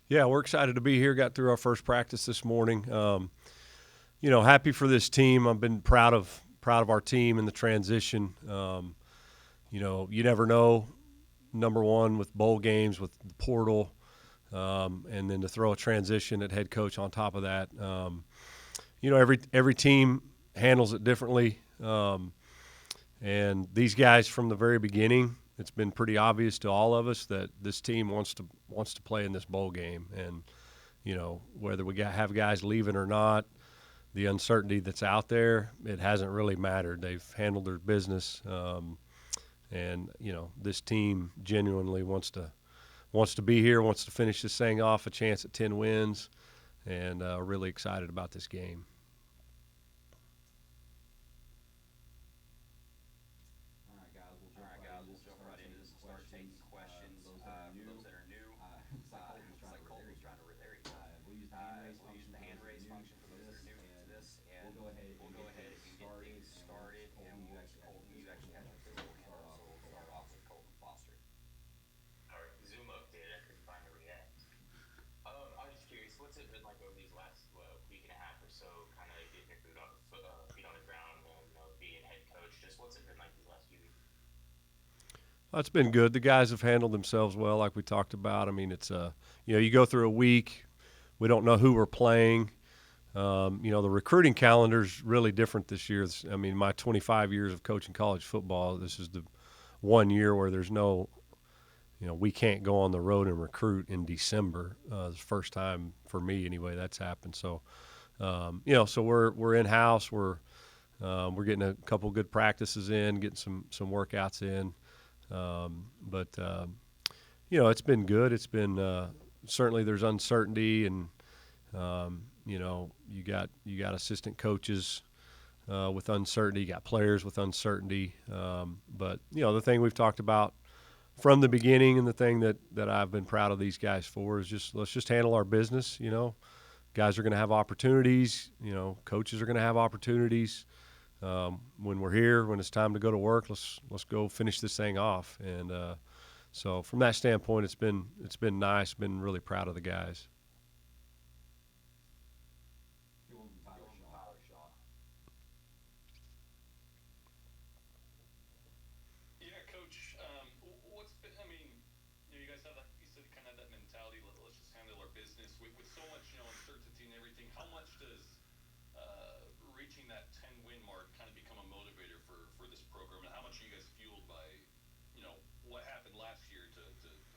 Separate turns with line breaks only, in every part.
Yeah, we're excited to be here. Got through our first practice this morning. Happy for this team. I've been proud of our team and the transition. You never know. Number one with bowl games, with the portal, and then to throw a transition at head coach on top of that. Every team handles it differently, and these guys from the very beginning, it's been pretty obvious to all of us that this team wants to play in this bowl game, and whether we have guys leaving or not, the uncertainty that's out there, it hasn't really mattered. They've handled their business. And this team genuinely wants to be here, wants to finish this thing off, a chance at 10 wins, and really excited about this game.
All right, guys, we'll jump right into this and start taking questions. For those that are new, looks like Colton was trying to there you go. We'll use the hand raise function for those that are new to this, and we'll go ahead and get things started. And Colton, you actually have your physical hand up, so we'll start off with Colton Foster.
All right, Zoom update. I couldn't find the React. I was just curious, what's it been like over these last week and a half or so, kind of getting your feet on the ground, and being head coach? Just what's it been like these last few weeks?
Well, it's been good. The guys have handled themselves well, like we talked about. I mean, it's you go through a week, we don't know who we're playing. The recruiting calendar is really different this year. I mean, my 25 years of coaching college football, this is the one year where there's no, we can't go on the road and recruit in December. It's the first time for me anyway that's happened. So, so we're in house. We're getting a couple good practices in, getting some workouts in. It's been good. It's been certainly there's uncertainty, and you got assistant coaches with uncertainty, you got players with uncertainty. The thing we've talked about from the beginning, and the thing that I've been proud of these guys for, is let's just handle our business. Guys are going to have opportunities. Coaches are going to have opportunities. When we're here, when it's time to go to work, let's go finish this thing off. And so from that standpoint, it's been nice. Been really proud of the guys.
Yeah, Coach. What's been? I mean, you guys have that. You said kind of that mentality. Let's just handle our business with so much, uncertainty and everything. How much does reaching that 10-win mark kind of become a motivator for this program, and how much are you guys fueled by, what happened last year to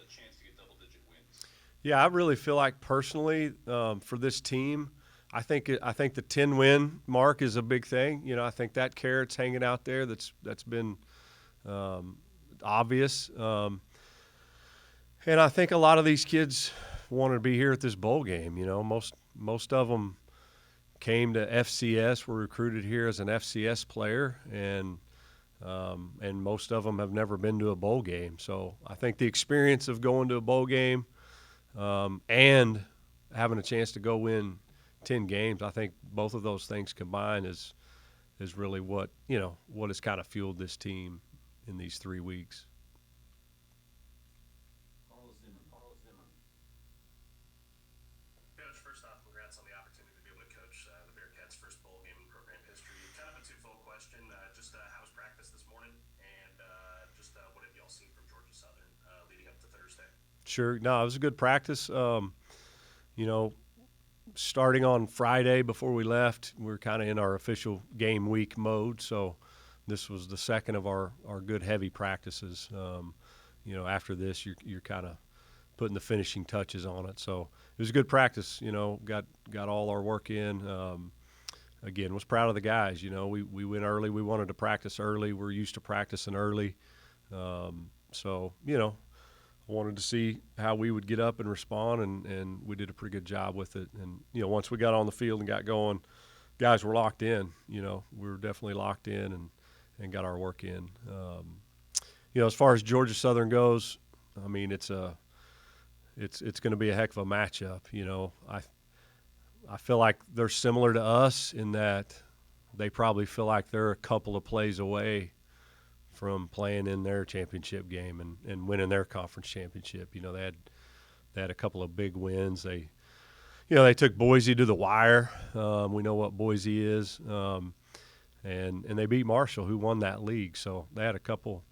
a chance to get double-digit wins?
Yeah, I really feel like personally for this team, I think the 10-win mark is a big thing. I think that carrot's hanging out there. That's been obvious, and I think a lot of these kids wanted to be here at this bowl game. Most of them came to FCS, were recruited here as an FCS player, and most of them have never been to a bowl game. So I think the experience of going to a bowl game and having a chance to go win 10 games, I think both of those things combined is really what has kind of fueled this team in these 3 weeks.
Coach, first off, congrats on the opportunity to be able to coach the Bearkats' first bowl game in program history. Kind of a twofold question. How was practice this morning? And what have y'all seen from Georgia Southern leading up to Thursday?
Sure. No, it was a good practice. Starting on Friday before we left, we were kind of in our official game week mode. So this was the second of our good heavy practices. After this, you're kind of putting the finishing touches on it. So it was a good practice. Got all our work in. Again, was proud of the guys. We went early. We wanted to practice early. We're used to practicing early. I wanted to see how we would get up and respond, and we did a pretty good job with it. And, once we got on the field and got going, guys were locked in. We were definitely locked in and got our work in. As far as Georgia Southern goes, I mean, it's going to be a heck of a matchup. I feel like they're similar to us in that they probably feel like they're a couple of plays away from playing in their championship game and winning their conference championship. They had they had a couple of big wins. They took Boise to the wire. We know what Boise is, and they beat Marshall, who won that league. So they had a couple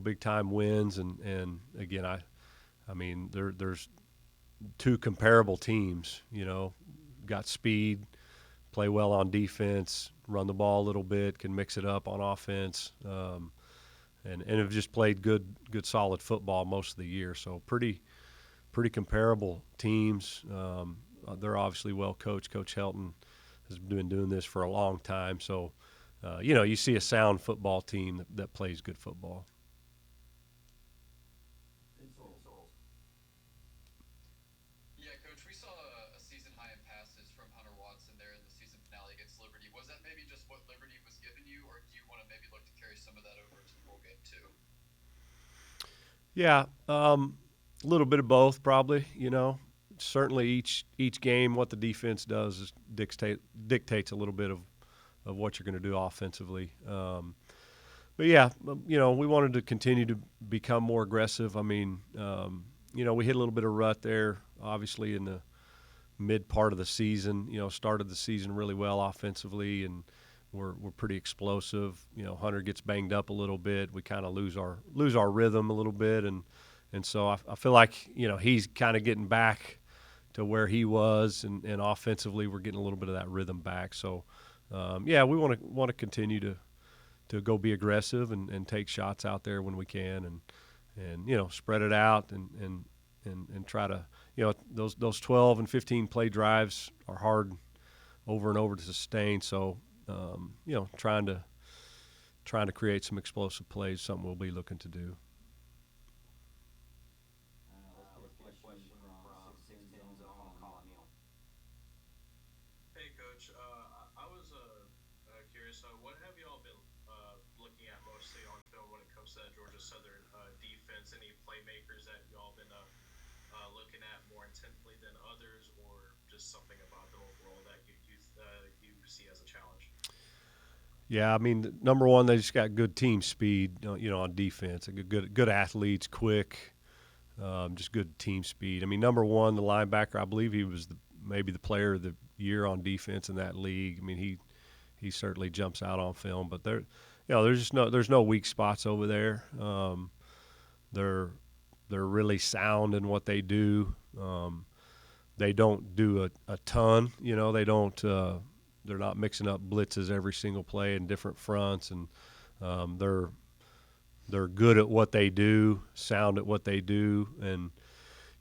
big time wins, and again, I mean, there's two comparable teams. Got speed, play well on defense, run the ball a little bit, can mix it up on offense, and have just played good solid football most of the year. So pretty comparable teams. They're obviously well coached. Coach Helton has been doing this for a long time. So, you see a sound football team that plays good football.
Yeah, Coach, we saw a season high in passes from Hunter Watson there in the season finale against Liberty. Was that maybe just what Liberty was giving you, or do you want to maybe look to carry some of that over to the bowl game too?
Yeah, a little bit of both probably. Certainly each game, what the defense does is dictates a little bit of what you're going to do offensively. But yeah, we wanted to continue to become more aggressive. I mean, we hit a little bit of rut there, obviously in the mid part of the season. Started the season really well offensively, and we're pretty explosive. Hunter gets banged up a little bit. We kind of lose our rhythm a little bit, and so I feel like he's kind of getting back to where he was, and offensively we're getting a little bit of that rhythm back. So we want to continue to go be aggressive and take shots out there when we can, and spread it out and try to those 12 and 15 play drives are hard over and over to sustain. So trying to create some explosive plays, something we'll be looking to do.
Hey, Coach. I was curious. What have y'all been looking at mostly on film when it comes to that Georgia Southern defense? Any playmakers that y'all been looking at more intently than others, or just something about them overall that you see as a challenge?
Yeah, I mean, number one, they just got good team speed, on defense. Good athletes, quick, just good team speed. I mean, number one, the linebacker, I believe he was maybe the player of the year on defense in that league. I mean, he certainly jumps out on film, but there's no weak spots over there. They're really sound in what they do. They don't do a ton, they don't. They're not mixing up blitzes every single play in different fronts, and they're good at what they do, sound at what they do, and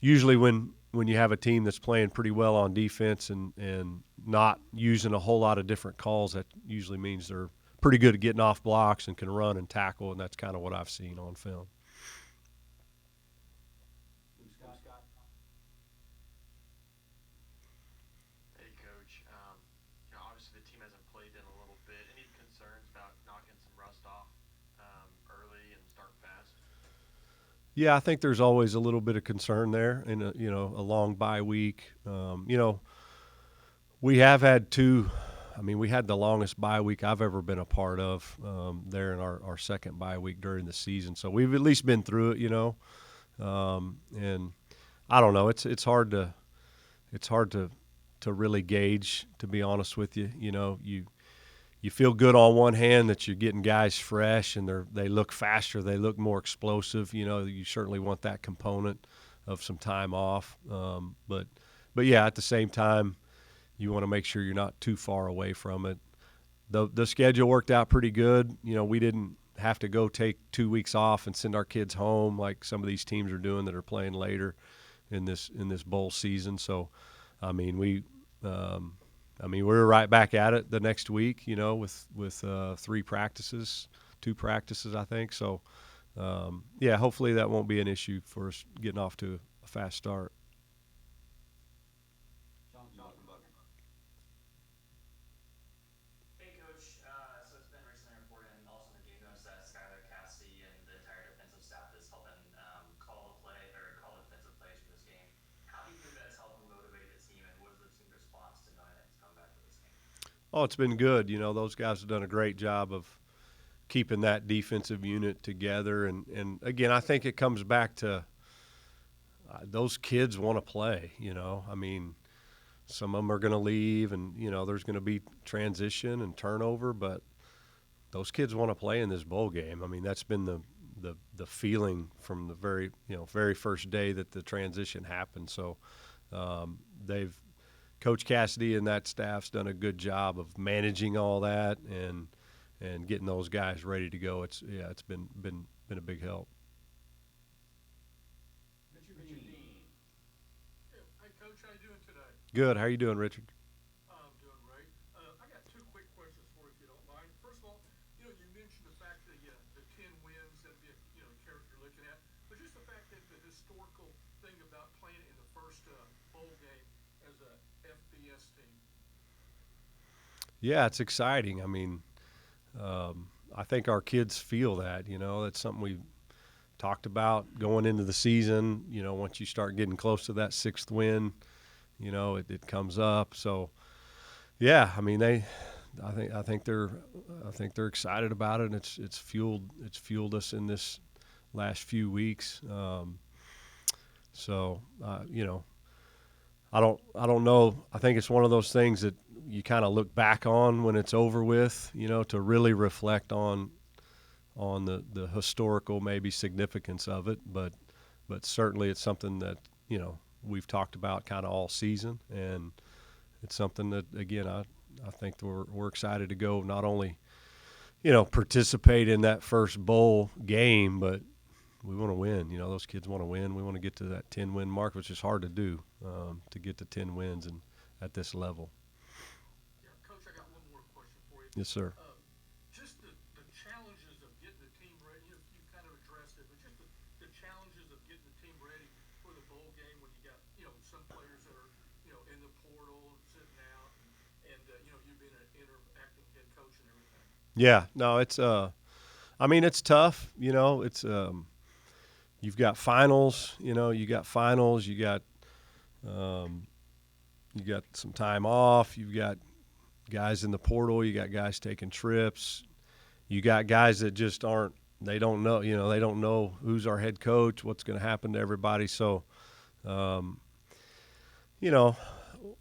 usually when you have a team that's playing pretty well on defense and not using a whole lot of different calls, that usually means they're pretty good at getting off blocks and can run and tackle, and that's kind of what I've seen on film.
Hey, Coach. Obviously the team hasn't played in a little bit. Any concerns about knocking some rust off early and starting fast?
Yeah, I think there's always a little bit of concern there in a long bye week. We have had two. I mean, we had the longest bye week I've ever been a part of there in our second bye week during the season. So we've at least been through it, and I don't know. It's hard to really gauge, to be honest with you. You feel good on one hand that you're getting guys fresh and they look faster, they look more explosive. You certainly want that component of some time off. But yeah, at the same time, you want to make sure you're not too far away from it. The schedule worked out pretty good. We didn't have to go take 2 weeks off and send our kids home like some of these teams are doing that are playing later in this bowl season. So, I mean, we were right back at it the next week, with 2 practices, I think. So, yeah, hopefully that won't be an issue for us getting off to a fast start.
Hey, Coach. So it's been recently reported and also in the game notes that Skylar Cassidy and the entire defensive staff is helping call defensive plays for this game. How do you think that's helping motivate the team, and what is the team's response to knowing that he's coming back for this game?
Oh, it's been good. Those guys have done a great job of keeping that defensive unit together. And again, I think it comes back to those kids want to play. I mean, some of them are going to leave, and there's going to be transition and turnover, but those kids want to play in this bowl game. I mean, that's been the feeling from the very first day that the transition happened. So they've Coach Cassidy and that staff's done a good job of managing all that and getting those guys ready to go. It's been a big help.
Hey, Coach, how you doing today?
Good. How are you doing, Richard?
I'm doing great. I got two quick questions for you, if you don't mind. First of all, you mentioned the fact that the 10 wins, that'd be a character you're looking at, but just the fact that the historical thing about playing in the first bowl game as a FBS team.
Yeah, it's exciting. I mean, I think our kids feel that. That's something we talked about going into the season. Once you start getting close to that sixth win, it comes up. So, yeah, I mean, I think they're excited about it, and it's fueled us in this last few weeks. I don't know. I think it's one of those things that you kind of look back on when it's over with, to really reflect on the historical maybe significance of it. But certainly it's something that, we've talked about kind of all season, and it's something that, again, I think we're excited to go not only, participate in that first bowl game, but we want to win. Those kids want to win. We want to get to that 10-win mark, which is hard to do, to get to 10 wins and at this level.
Yeah, Coach, I got one more question for you.
Yes, sir.
Just the challenges of getting the team ready. You kind of addressed it, but just the challenges of getting the team ready for the bowl game when you got, some players that are, in the portal and sitting out, and you being an interim acting head coach and everything.
Yeah, no, it's it's tough. It's you've got finals. You got finals. You got some time off. You've got guys in the portal. You got guys taking trips. You got guys that just aren't. They don't know. They don't know who's our head coach. What's going to happen to everybody. So,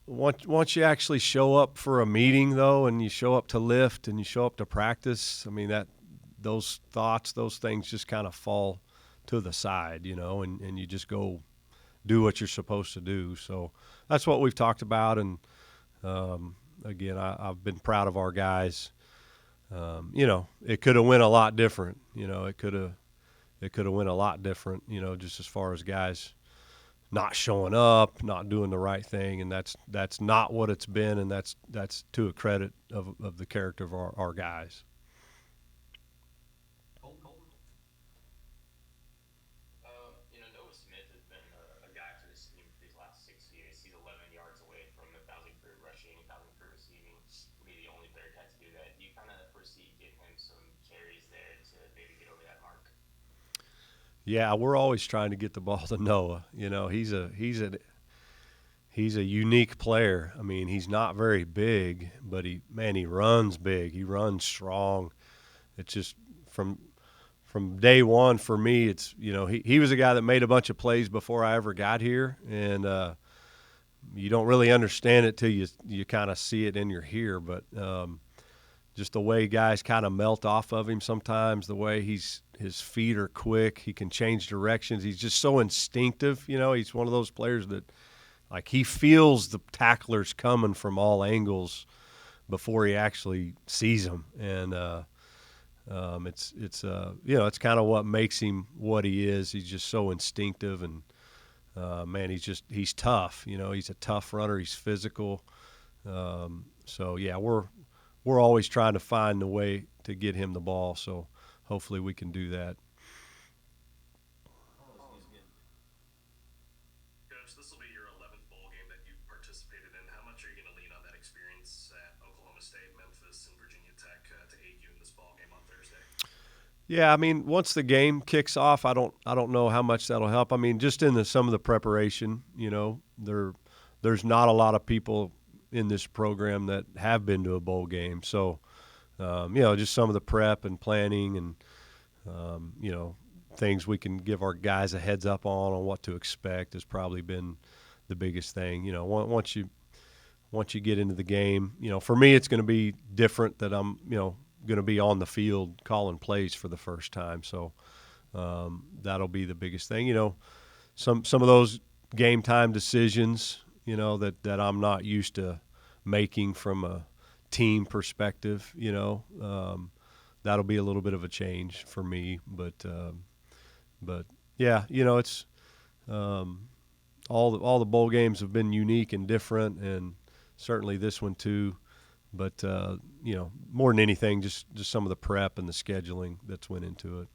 once you actually show up for a meeting, though, and you show up to lift and you show up to practice, I mean, those things just kind of fall to the side, and you just go do what you're supposed to do. So that's what we've talked about. And, again, I've been proud of our guys. It could have went a lot different. It could have went a lot different, just as far as guys not showing up, not doing the right thing, and that's not what it's been, and that's to a credit of the character of our guys.
Noah Smith has been a guy for this team for these last 6 years. He's 11 yards away from 1,000 career rushing, 1,000 career receiving. Will be the only Bearkat to do that. Do you kind of foresee getting him some carries there to maybe get over that mark?
Yeah, we're always trying to get the ball to Noah. He's a unique player. I mean, he's not very big, but he runs big. He runs strong. It's just from day one for me, it's he was a guy that made a bunch of plays before I ever got here, and you don't really understand it till you kind of see it in your ear. But just the way guys kind of melt off of him sometimes, the way his feet are quick, he can change directions. He's just so instinctive. He's one of those players that, like, he feels the tacklers coming from all angles before he actually sees them, and it's kind of what makes him what he is. He's just so instinctive, and he's tough. He's a tough runner. He's physical. So yeah, we're always trying to find a way to get him the ball. So hopefully we can do that.
Coach, this will be your 11th bowl game that you've participated in. How much are you going to lean on that experience at Oklahoma State, Memphis, and Virginia Tech to aid you in this bowl game on Thursday?
Yeah, I mean, once the game kicks off, I don't know how much that'll help. I mean, just in some of the preparation, there's not a lot of people in this program that have been to a bowl game. So, just some of the prep and planning and, things we can give our guys a heads up on what to expect has probably been the biggest thing. Once you get into the game, for me it's going to be different that I'm going to be on the field calling plays for the first time. So that'll be the biggest thing. Some of those game time decisions, that I'm not used to making from a team perspective, that'll be a little bit of a change for me. But yeah, it's all the bowl games have been unique and different, and certainly this one too. But more than anything, just some of the prep and the scheduling that's went into it.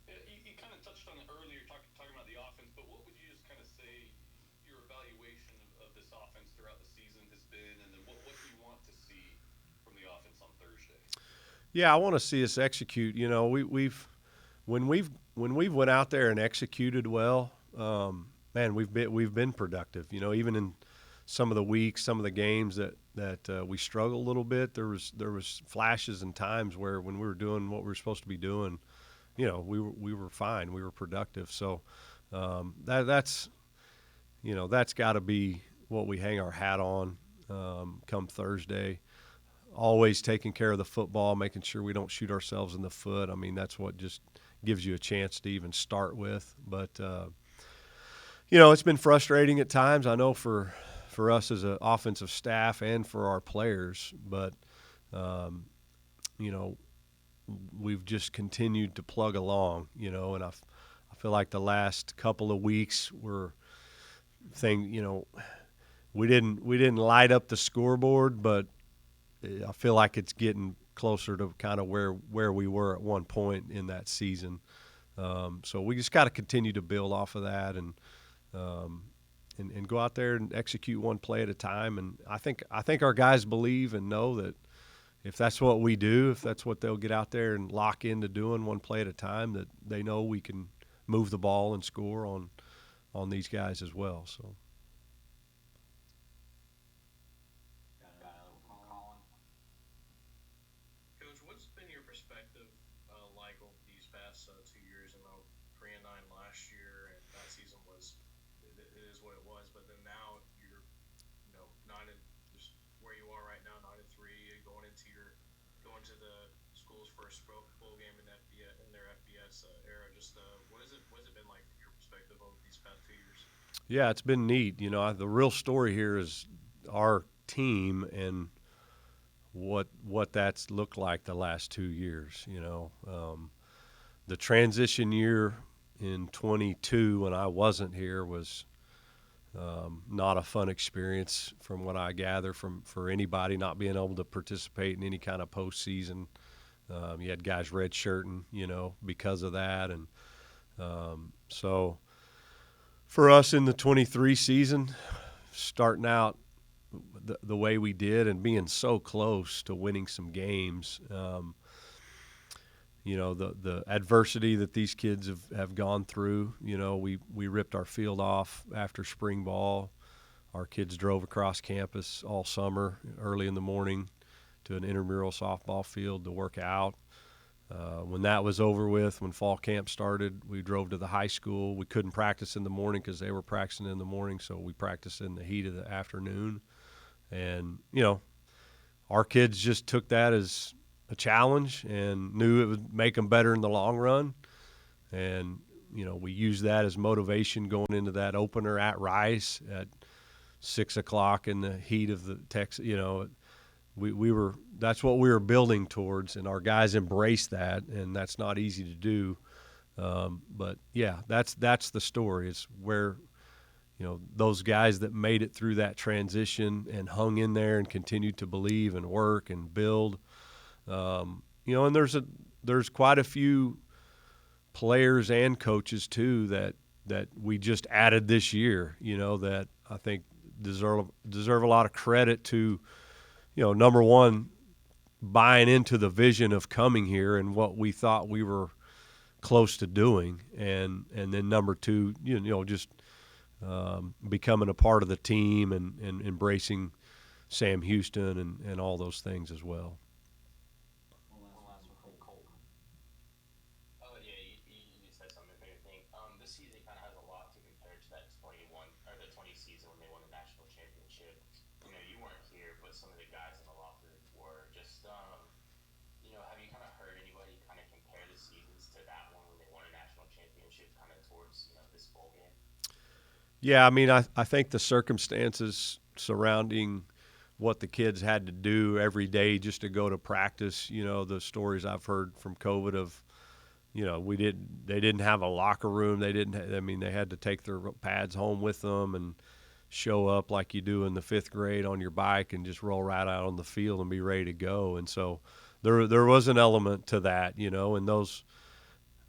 You kind of touched on it earlier, talking about the offense, but what would you just kind of say your evaluation of this offense throughout the season has been, and then what do you want to see from the offense on Thursday?
Yeah, I want to see us execute. When we've went out there and executed well, man, we've been productive. Even in some of the weeks, some of the games that we struggled a little bit, there was flashes and times where when we were doing what we were supposed to be doing, we were fine. We were productive. So that's got to be what we hang our hat on come Thursday. Always taking care of the football, making sure we don't shoot ourselves in the foot. I mean, that's what just gives you a chance to even start with. But it's been frustrating at times. I know for us as an offensive staff and for our players, but we've just continued to plug along, and I feel like the last couple of weeks we didn't light up the scoreboard, but I feel like it's getting closer to kind of where we were at one point in that season. So we just got to continue to build off of that and go out there and execute one play at a time. And I think our guys believe and know that if that's what we do, if that's what they'll get out there and lock into doing one play at a time, that they know we can move the ball and score on these guys as well. So.
Coach, what's been your perspective like over these past 2 years? 3-9 last year, and that season it is what it was. But then now you're 9 and just where you are right now, 9-3, going to the school's first bowl game in their FBS era. Just what has it been like from your perspective over these past 2 years?
Yeah, it's been neat. The real story here is our team and what that's looked like the last 2 years. The transition year in 22 when I wasn't here was not a fun experience from what I gather for anybody not being able to participate in any kind of postseason. You had guys redshirting, because of that. And so for us in the 23 season, starting out the way we did and being so close to winning some games, the adversity that these kids have gone through, we ripped our field off after spring ball. Our kids drove across campus all summer early in the morning to an intramural softball field to work out. When that was over with, when fall camp started, we drove to the high school. We couldn't practice in the morning because they were practicing in the morning, so we practiced in the heat of the afternoon. And, our kids just took that as a challenge and knew it would make them better in the long run. And, we used that as motivation going into that opener at Rice at 6 o'clock in the heat of the Texas. That's what we were building towards, and our guys embraced that, and that's not easy to do. But yeah, that's the story. It's where, those guys that made it through that transition and hung in there and continued to believe and work and build. And there's quite a few players and coaches too that we just added this year, that I think deserve a lot of credit to, number one, buying into the vision of coming here and what we thought we were close to doing, and then number two, just becoming a part of the team and embracing Sam Houston and all those things as well.
One last one from Colton.
Oh yeah, you just said something that made me think. This season kind of has a lot to compare to that 21 or the 20 season when they won the national championship. You know, you weren't here, but some of the guys in the locker room were. Just you know, have you kind of heard anybody kind of compare the seasons to that one when they won a national championship, kind of towards this bowl game?
Yeah, I mean, I think the circumstances surrounding what the kids had to do every day just to go to practice, the stories I've heard from COVID of, they didn't have a locker room. They had to take their pads home with them and show up like you do in the 5th grade on your bike and just roll right out on the field and be ready to go. And so there was an element to that, and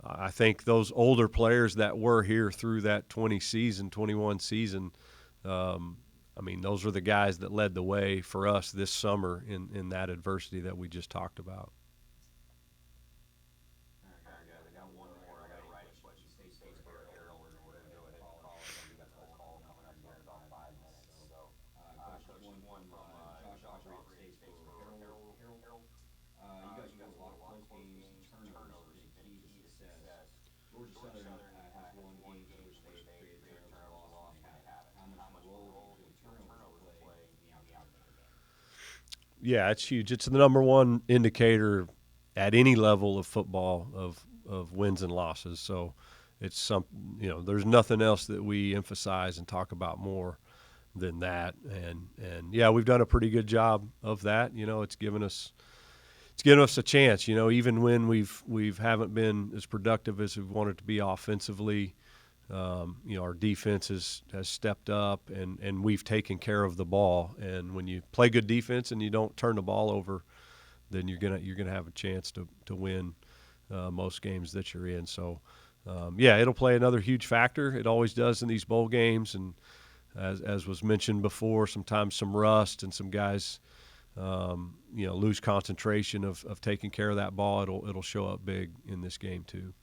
I think those older players that were here through that 21 season, those are the guys that led the way for us this summer in that adversity that we just talked about.
All right, guys, I got one more. I got a writing question. Statesboro Herald, and we're going to go ahead and call it. We got the call coming up here in about 5 minutes. So, Coach, one from Josh Autry at Statesboro Herald. You guys scored a lot of close games and turnovers as a key to success. Georgia Southern has won games in which they've created turnovers and lost when they haven't. How much role do turnovers play in the outcome of the game?
Yeah, it's huge. It's the number one indicator at any level of football of wins and losses. So it's there's nothing else that we emphasize and talk about more than that. And yeah, we've done a pretty good job of that. It's given us a chance. Even when we haven't been as productive as we've wanted to be offensively. Our defense has stepped up and we've taken care of the ball. And when you play good defense and you don't turn the ball over, then you're gonna have a chance to win most games that you're in. So it'll play another huge factor. It always does in these bowl games. And as was mentioned before, sometimes some rust and some guys lose concentration of taking care of that ball. It'll show up big in this game too.